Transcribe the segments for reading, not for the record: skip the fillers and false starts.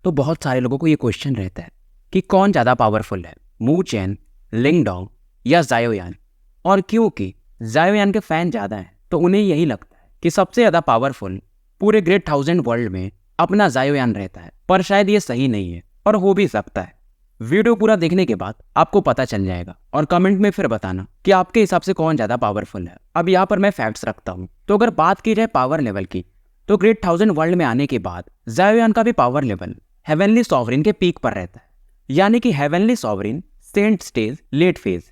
तो बहुत सारे लोगों को ये क्वेश्चन रहता है कि कौन ज़्यादा पावरफुल है, मू चेन, लिंगडोंग या जायोयान। और क्योंकि जायोयान के फैन ज़्यादा हैं तो उन्हें यही लगता है कि सबसे ज़्यादा पावरफुल पूरे ग्रेट 1000 वर्ल्ड में अपना जायोयान रहता है। पर शायद ये सही नहीं है और हो भी सकता है। वीडियो पूरा देखने के बाद आपको पता चल जाएगा और कमेंट में फिर बताना कि आपके हिसाब से कौन ज़्यादा पावरफुल है। अब यहाँ पर मैं फैक्ट्स रखता हूँ। तो अगर बात की जाए पावर लेवल की, तो ग्रेट 1000 वर्ल्ड में आने के बाद जायोयान का भी पावर लेवल हेवनली सॉवरिन के पीक पर रहता है। यानी कि heavenly sovereign saint stage late phase,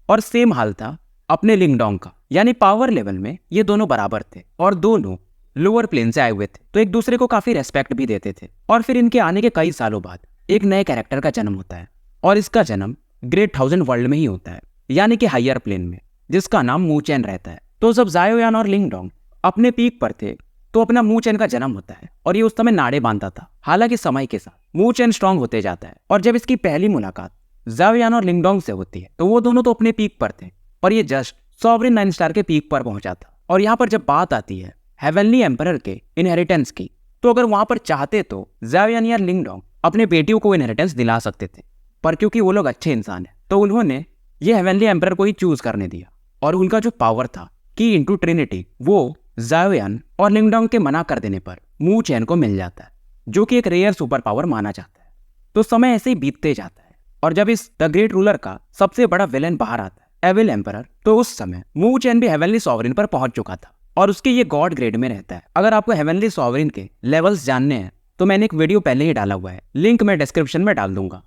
और सेम हाल था अपने लिंगडोंग का। यानी पावर लेवल में ये दोनों बराबर थे और दोनों लोअर प्लेन से आए हुए थे, तो एक दूसरे को काफी रेस्पेक्ट भी देते थे। और फिर इनके आने के कई सालों बाद एक नए कैरेक्टर का जन्म होता है और इसका जन्म ग्रेट 1000 वर्ल्ड में ही होता है, यानी कि हायर प्लेन में, जिसका नाम मू चेन रहता है। तो जब जायोयान और लिंगडोंग अपने पीक पर थे तो अपना मू चेन का जन्म होता है और ये उस समय नाड़े बांधता था। हालांकि समय के साथ मू चेन स्ट्रांग होते जाता है और जब इसकी पहली मुलाकात जायोयान और लिंगडोंग से होती है तो वो दोनों तो अपने पीक पर थे और ये जस्ट सॉवरिन 9 स्टार के पीक पर पहुंचा था। और यहाँ पर जब बात आती है हेवनली एम्परर के इनहेरिटेंस की, तो अगर वहां पर चाहते तो जायोयान या लिंगडोंग अपने बेटियों को इनहेरिटेंस दिला सकते थे, पर क्योंकि वो लोग अच्छे इंसान हैं तो उन्होंने ये हेवनली एम्परर को ही चूज करने दिया। और उनका जो पावर था की इंटू ट्रिनिटी, वो जायोयान और लिंगडोंग के मना कर देने पर मू चेन को मिल जाता है, जो कि एक रेयर सुपर पावर माना जाता है। तो समय ऐसे ही बीतते जाता है और जब इस द ग्रेट रूलर का सबसे बड़ा विलेन बाहर आता है, एविल एम्परर, तो उस समय मू चेन भी हेवनली सॉवरिन पर पहुंच चुका था और उसके ये गॉड ग्रेड में रहता है। अगर आपको हेवनली सॉवरिन के लेवल्स जानने हैं तो मैंने एक वीडियो पहले ही डाला हुआ है, लिंक मैं डिस्क्रिप्शन में डाल दूंगा।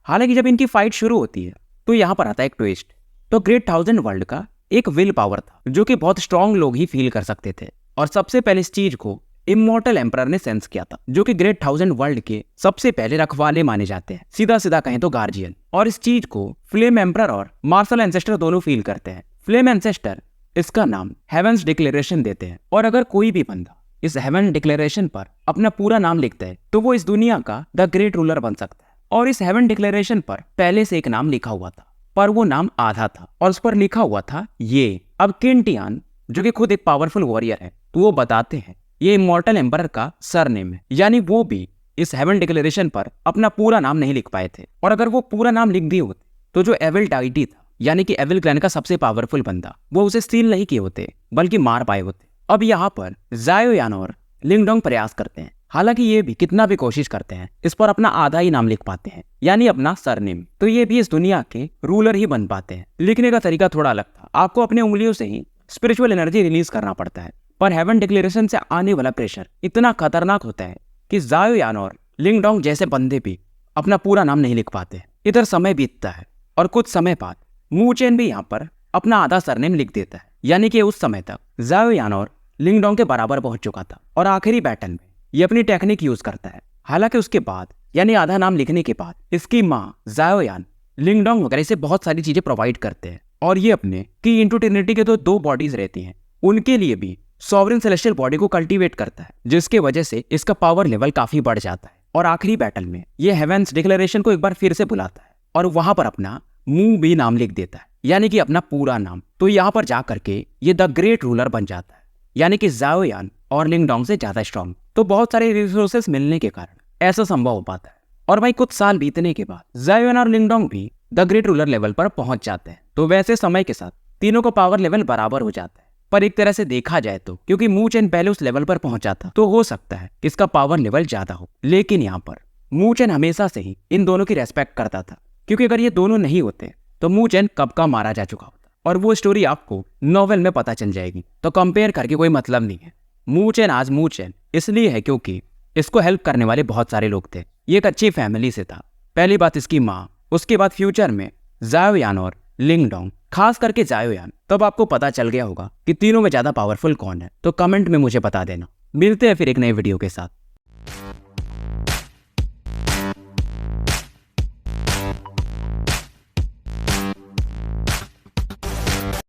हालांकि जब इनकी फाइट शुरू होती है तो यहाँ पर आता है एक ट्विस्ट। तो ग्रेट 1000 वर्ल्ड का एक विल पावर था जो कि बहुत स्ट्रांग लोग ही फील कर सकते थे, और सबसे पहले इस चीज को इमॉर्टल एम्परर ने सेंस किया था, जो कि ग्रेट 1000 वर्ल्ड के सबसे पहले रखवाले माने जाते हैं, सीधा सीधा कहें तो गार्जियन। और इस चीज को फ्लेम एम्परर और मार्शल एंसेस्टर दोनों फील करते हैं। फ्लेम एंसेस्टर इसका नाम हेवंस डिक्लेरेशन देते हैं, और अगर कोई भी बंदा इस हेवन डिक्लेरेशन पर अपना पूरा नाम लिखता है तो वो इस दुनिया का द ग्रेट रूलर बन सकता है। और इस हेवन डिक्लेरेशन पर पहले से एक नाम लिखा हुआ था, पर वो नाम आधा था और उस पर लिखा हुआ था ये। अब किंटियान, जो कि खुद एक पावरफुल वॉरियर है, तो वो बताते हैं ये इमॉर्टल एम्परर का सरनेम है। यानी वो भी इस हेवन डिक्लेरेशन पर अपना पूरा नाम नहीं लिख पाए थे, और अगर वो पूरा नाम लिख दिए होते तो जो एविल डाइटी था, यानी कि एविल क्लैन का सबसे पावरफुल बंदा, वो उसे स्टील नहीं किए होते बल्कि मार पाए होते। अब यहाँ पर जायोयान और लिंगडोंग प्रयास करते हैं, हालांकि ये भी कितना भी कोशिश करते हैं इस पर अपना आधा ही नाम लिख पाते हैं, यानी अपना सरनेम। तो ये भी इस दुनिया के रूलर ही बन पाते हैं। लिखने का तरीका थोड़ा अलग था, आपको अपने उंगलियों से ही स्पिरिचुअल एनर्जी रिलीज करना पड़ता है, पर हेवन डिक्लेरेशन से आने वाला प्रेशर इतना खतरनाक होता है कि जायोयान और लिंगडोंग जैसे बंदे भी अपना पूरा नाम नहीं लिख पाते। इधर समय बीतता है और कुछ समय बाद मू चेन भी यहाँ पर अपना आधा सरनेम लिख देता है, यानी कि उस समय तक जायोयान और लिंगडोंग के बराबर पहुंच चुका था। और आखिरी बैटल में ये अपनी टेक्निक यूज करता है। हालांकि उसके बाद, यानी आधा नाम लिखने के बाद, इसकी माँ जायोयान लिंगडोंग वगैरह से बहुत सारी चीजें प्रोवाइड करते हैं, और ये अपने की इंटू ट्रिनिटी के तो 2 बॉडीज रहती हैं, उनके लिए भी सॉवरिन सेलेस्टियल बॉडी को कल्टीवेट करता है, जिसके वजह से इसका पावर लेवल काफी बढ़ जाता है। और आखिरी बैटल में ये हेवेंस डिक्लेरेशन को एक बार फिर से बुलाता है और वहां पर अपना मू भी नाम लिख देता है, यानी कि अपना पूरा नाम। तो यहाँ पर जा करके ये द ग्रेट रूलर बन जाता है, यानी कि जायोयान और लिंगडोंग से ज्यादा स्ट्रांग। तो बहुत सारे रिसोर्सेस मिलने के कारण ऐसा संभव हो पाता है। और भाई कुछ साल बीतने के बाद जायोयान और लिंगडोंग भी द ग्रेट रूलर लेवल पर पहुंच जाते हैं। तो वैसे समय के साथ तीनों को पावर लेवल बराबर हो जाता है, पर एक तरह से देखा जाए तो क्योंकि मू चेन पहले उस लेवल पर पहुंचा था तो हो सकता है कि इसका पावर लेवल ज्यादा हो। लेकिन यहाँ पर मू चेन हमेशा से ही इन दोनों की रेस्पेक्ट करता था, क्योंकि अगर ये दोनों नहीं होते तो मू चेन कब का मारा जा चुका होता, और वो स्टोरी आपको नॉवेल में पता चल जाएगी। तो कंपेयर करके कोई मतलब नहीं है। मू चेन आज मू चेन इसलिए है क्योंकि इसको हेल्प करने वाले बहुत सारे लोग थे। ये एक अच्छी फैमिली से था। पहली बात इसकी माँ, उसके बाद फ्यूचर में जायोयान और लिंगडोंग, खास करके जायोयान। तब आपको पता चल गया होगा कि तीनों में ज्यादा पावरफुल कौन है। तो कमेंट में मुझे बता देना। मिलते हैं फिर एक नए वीडियो के साथ।